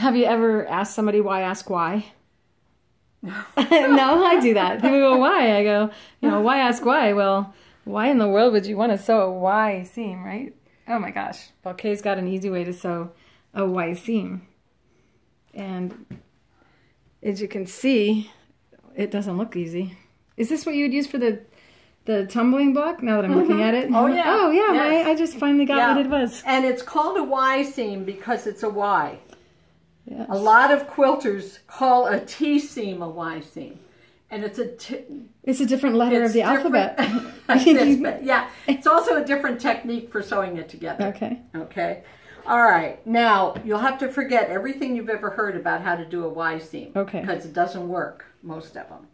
Have you ever asked somebody why ask why? No, I do that. People go, why? I go, why ask why? Well, why in the world would you want to sew a Y seam, right? Oh my gosh. Well, Kaye's got an easy way to sew a Y seam. And as you can see, it doesn't look easy. Is this what you would use for the tumbling block, now that I'm looking at it? Oh, yeah. Oh, yeah. Yes. I just finally got what it was. And it's called a Y seam because it's a Y. Yes. A lot of quilters call a T seam a Y seam. And it's a different letter of the alphabet. Yeah. It's also a different technique for sewing it together. Okay. Okay. All right. Now, you'll have to forget everything you've ever heard about how to do a Y seam. Okay. Because it doesn't work, most of them.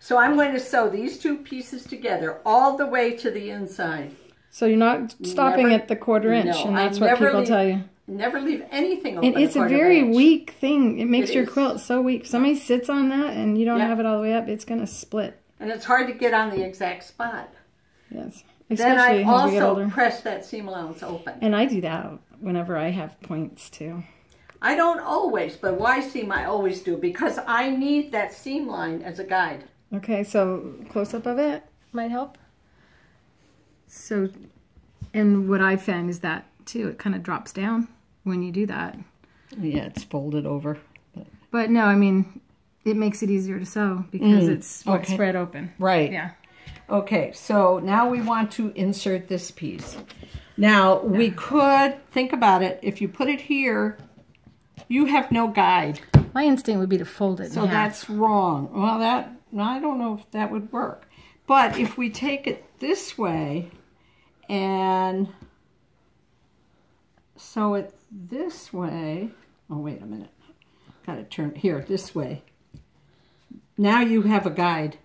So I'm going to sew these two pieces together all the way to the inside. So you're not stopping at the 1/4 inch, and that's what people tell you. Never leave anything open. And it's a very weak thing. It makes your quilt so weak. If somebody sits on that and you don't have it all the way up, it's going to split. And it's hard to get on the exact spot. Yes. Then I also press that seam allowance open. And I do that whenever I have points too. I don't always, but Y seam I always do because I need that seam line as a guide. Okay, so close-up of it might help. So, and what I found is that, too, it kind of drops down when you do that. Yeah, it's folded over. But no, I mean, it makes it easier to sew because it's spread open. Right. Yeah. Okay, so now we want to insert this piece. Now, we could, think about it, if you put it here, you have no guide. My instinct would be to fold it in half. That's wrong. Well, I don't know if that would work. But if we take it this way and sew it this way. Oh, wait a minute. Got to turn here, this way. Now you have a guide.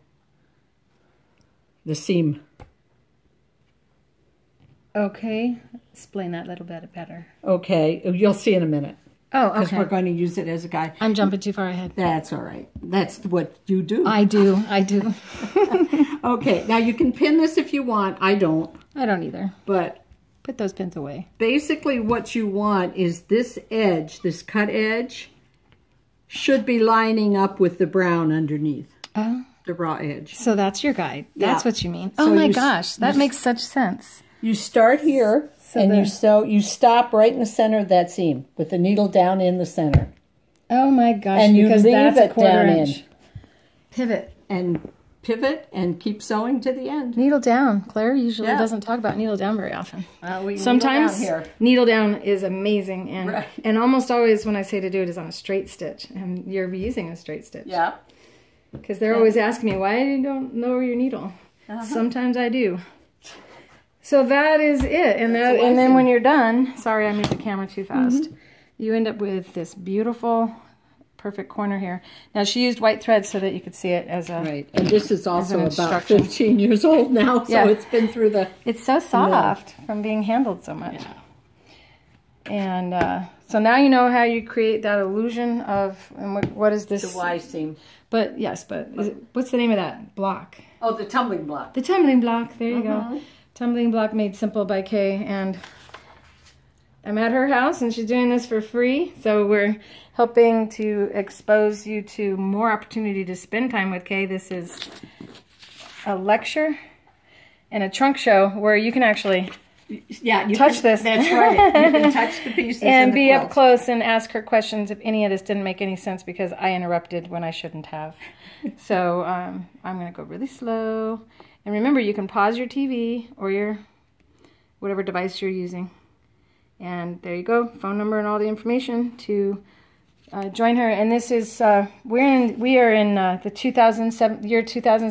The seam. Okay. Explain that a little bit better. Okay. You'll see in a minute. Oh, okay. Because we're going to use it as a guide. I'm jumping too far ahead. That's all right. That's what you do. I do. I do. Okay. Now, you can pin this if you want. I don't. I don't either. But put those pins away. Basically, what you want is this edge, this cut edge, should be lining up with the brown underneath. Oh. The raw edge. So that's your guide. That's what you mean. So oh, my gosh. That makes such sense. You start here. And you stop right in the center of that seam with the needle down in the center. Oh my gosh! And you because leave that's it a 1/4 inch. in. Pivot and keep sewing to the end. Needle down. Claire usually doesn't talk about needle down very often. Sometimes needle down is amazing, and almost always when I say to do it is on a straight stitch, and you're using a straight stitch. Yeah. Because they're always asking me why you don't lower your needle. Sometimes I do. So that is it, and then when you're done, sorry I moved the camera too fast, you end up with this beautiful, perfect corner here. Now she used white thread so that you could see it as a right, and this is also about 15 years old now, so it's been through the. It's so soft from being handled so much, and so now you know how you create that illusion of what is this? The Y seam. But what's the name of that block? Oh, the tumbling block. The tumbling block. There you go. Tumbling block made simple by Kaye, and I'm at her house and she's doing this for free, so we're helping to expose you to more opportunity to spend time with Kaye. This is a lecture and a trunk show where you can actually touch this. That's right. You can touch the pieces and be up close and ask her questions if any of this didn't make any sense because I interrupted when I shouldn't have. So I'm going to go really slow. And remember, you can pause your TV or your whatever device you're using. And there you go, phone number and all the information to join her. And this is we are in the year 2007.